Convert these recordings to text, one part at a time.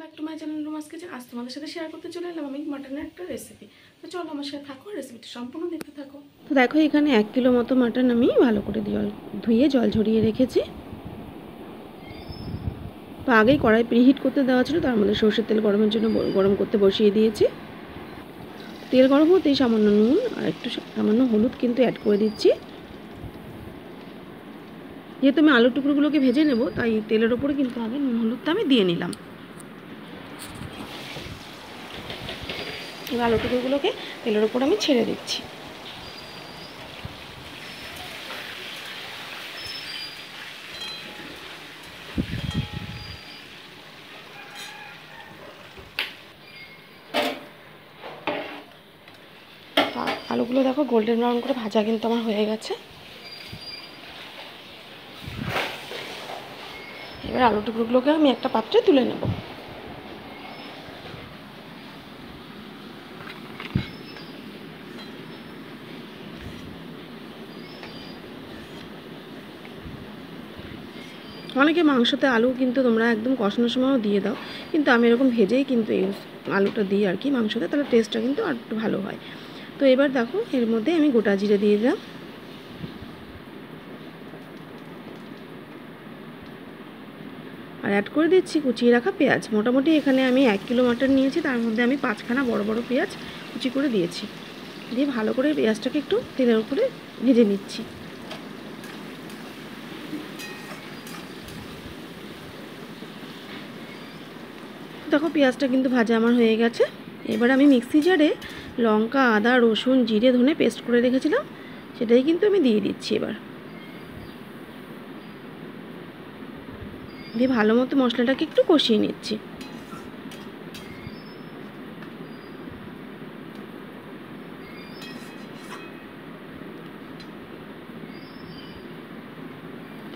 Back to my channel রুমাস kitchen. আজ তোমাদের সাথে শেয়ার করতে চলে এলাম আমি মাটনের একটা রেসিপি। তো চলো আমার সাথে থাকো, রেসিপিটা সম্পূর্ণ দেখতে থাকো। তো দেখো এখানে 1 কিলো মতো মাটন আমি ভালো করে ধুয়ে জল ঝরিয়ে রেখেছি। তো আগেই কড়াই প্রিহিট করতে দেওয়া ছিল, তার মধ্যে সরষের তেল গরমের জন্য গরম করতে বসিয়ে দিয়েছি। তেল গরম হতেই সামান্য নুন আর একটু সামান্য হলুদ কিন্তু অ্যাড করে দিচ্ছি। যেহেতু আমি আলু টুকরোগুলোকে ভেজে নেব, তাই তেলের ওপরে কিন্তু আগে নুন হলুদটা আমি দিয়ে নিলাম। এবার আলু টুকরোগুলোকে তেলের ওপর আমি ছেড়ে দিচ্ছি। আলুগুলো দেখো গোল্ডেন ব্রাউন করে ভাজা কিন্তু আমার হয়ে গেছে। এবার আলু টুকরোগুলোকে আমি একটা পাত্রে তুলে নেব। অনেকে মাংসতে আলু কিন্তু তোমরা একদম কষানোর সময়ও দিয়ে দাও, কিন্তু আমি এরকম ভেজেই কিন্তু এই আলুটা দিই আর কি মাংসতে, তাহলে টেস্টটা কিন্তু আর একটু ভালো হয়। তো এবার দেখো এর মধ্যে আমি গোটা জিরে দিয়ে দিলাম, আর অ্যাড করে দিচ্ছি কুচিয়ে রাখা পেঁয়াজ। মোটামুটি এখানে আমি 1 কিলো মাটন নিয়েছি, তার মধ্যে আমি 5খানা বড় বড় পেঁয়াজ কুচি করে দিয়েছি। দিয়ে ভালো করে পেঁয়াজটাকে একটু তেলের উপরে ভেজে নিচ্ছি। দেখো পেঁয়াজটা কিন্তু ভাজা আমার হয়ে গেছে। এবার আমি মিক্সি জারে লঙ্কা, আদা, রসুন, জিরে, ধনে পেস্ট করে রেখেছিলাম, সেটাই কিন্তু আমি দিয়ে দিচ্ছি। এবার দিয়ে ভালো মতো মশলাটাকে একটু কষিয়ে নিচ্ছি।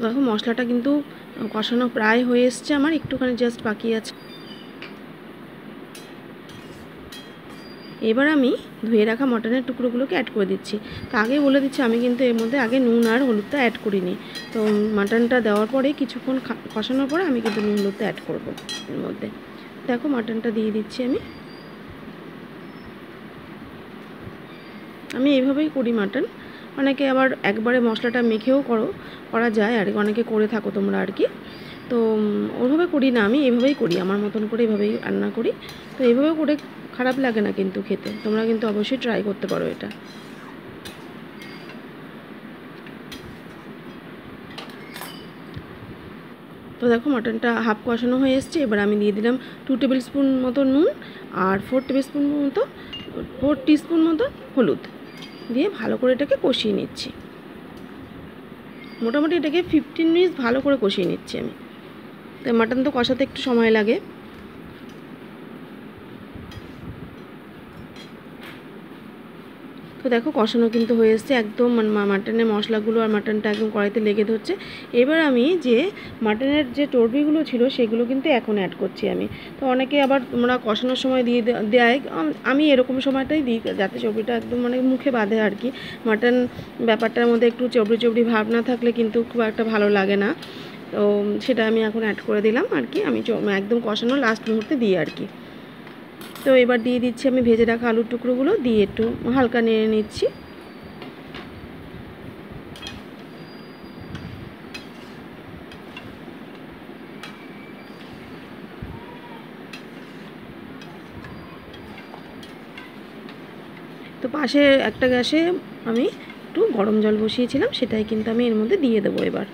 দেখো মশলাটা কিন্তু কষানো প্রায় হয়ে এসছে আমার, একটুখানি জাস্ট বাকি আছে। এবার আমি ধুয়ে রাখা মটনের টুকরোগুলোকে অ্যাড করে দিচ্ছি। তো আগে বলে দিচ্ছি, আমি কিন্তু এর মধ্যে আগে নুন আর হলুদটা অ্যাড করিনি। তো মাটনটা দেওয়ার পরে কিছুক্ষণ কষানোর পরে আমি কিন্তু নুন হলুদটা অ্যাড করব এর মধ্যে। দেখো মাটনটা দিয়ে দিচ্ছি আমি এইভাবেই করি মাটন। অনেকে আবার একবারে মশলাটা মেখেও করা যায় আর অনেকে করে থাকো তোমরা আর কি। তো ওইভাবে করি না, আমি এইভাবেই করি, আমার মতন করে এইভাবেই রান্না করি। তো এইভাবে করে খারাপ লাগে না কিন্তু খেতে, তোমরা কিন্তু অবশ্যই ট্রাই করতে পারো এটা। তো দেখো মাটনটা হাফ কষানো হয়ে এসছে। এবার আমি দিয়ে দিলাম 2 টেবিল স্পুন মতো নুন আর 4 টিস্পুন মতো হলুদ দিয়ে ভালো করে এটাকে কষিয়ে নিচ্ছি। মোটামুটি এটাকে 15 মিনিট ভালো করে কষিয়ে নিচ্ছি আমি। তো মাটন তো কষাতে একটু সময় লাগে। তো দেখো কষানো কিন্তু হয়ে এসছে, একদম মাটনের মশলাগুলো আর মাটনটা একদম কড়াইতে লেগে ধরছে। এবার আমি যে মাটনের যে চর্বিগুলো ছিল সেগুলো কিন্তু এখন অ্যাড করছি আমি। তো অনেকে আবার তোমরা কষানোর সময় দিয়ে দেয়, আমি এরকম সময়টাই দিই যাতে চর্বিটা একদম মানে মুখে বাঁধে আর কি। মাটন ব্যাপারটার মধ্যে একটু চর্বি ভাব না থাকলে কিন্তু খুব একটা ভালো লাগে না। তো সেটা আমি এখন অ্যাড করে দিলাম আর কি, আমি একদম কষানো লাস্ট মুহূর্তে দিই আর কি। তো এবার দিয়ে দিচ্ছি আমি ভেজে রাখা আলুর টুকরোগুলো, দিয়ে একটু হালকা নেড়ে নিচ্ছি। তো পাশে একটা গ্যাসে আমি একটু গরম জল বসিয়েছিলাম, সেটাই কিন্তু আমি এর মধ্যে দিয়ে দেবো। এবার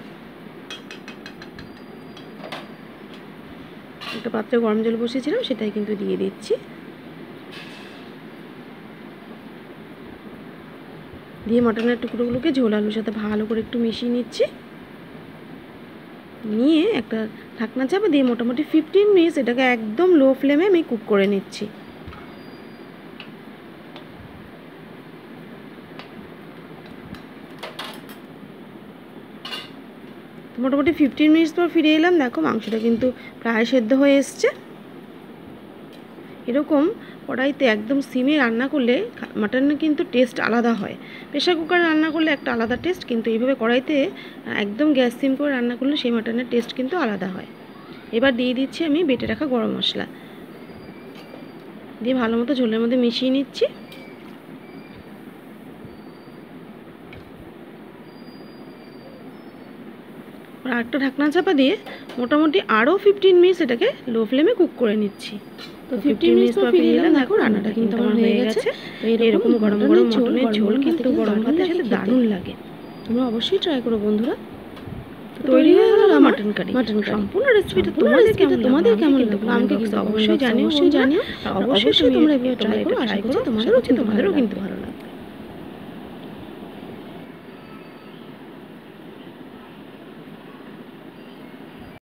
একটা পাত্রে গরম জল বসিয়েছিলাম, সেটাই কিন্তু দিয়ে দিচ্ছি। দিয়ে মটনের টুকরোগুলোকে ঝোল আলুর সাথে ভালো করে একটু মিশিয়ে নিচ্ছি। নিয়ে একটা ঢাকনা চাপা দিয়ে মোটামুটি 15 মিনিট এটাকে একদম লো ফ্লেমে আমি কুক করে নিচ্ছি। মোটামুটি 15 মিনিট পর ফিরে এলাম। দেখো মাংসটা কিন্তু প্রায় সেদ্ধ হয়ে এসছে। এরকম কড়াইতে একদম সিমে রান্না করলে মাটনের কিন্তু টেস্ট আলাদা হয়। প্রেশার কুকারে রান্না করলে একটা আলাদা টেস্ট, কিন্তু এইভাবে কড়াইতে একদম গ্যাস সিম করে রান্না করলে সেই মাটনের টেস্ট কিন্তু আলাদা হয়। এবার দিয়ে দিচ্ছি আমি বেটে রাখা গরম মশলা, দিয়ে ভালো মতো ঝোলের মধ্যে মিশিয়ে নিচ্ছি। আর একটা ঢাকনা চাপা দিয়ে মোটামুটি আরও 15 মিনিটস এটাকে লো ফ্লেমে কুক করে নিচ্ছি। তো 15 মিনিটস পর ফিরে এলাম। দেখো রান্নাটা কিন্তু আমার হয়ে গেছে। তো এরকম গরম গরম মটনের ঝোল কিন্তু গরম ভাতের সাথে দারুণ লাগে। তোমরা অবশ্যই ট্রাই করো বন্ধুরা। তৈরি হয়ে গেল মাটন কারি। সম্পূর্ণ রেসিপিটা তোমাদের কেমন লাগলো আমাকে কিন্তু অবশ্যই জানিও। অবশ্যই তোমরা এভাবে ট্রাই করো, আশা করছি তোমাদেরও কিন্তু ভালো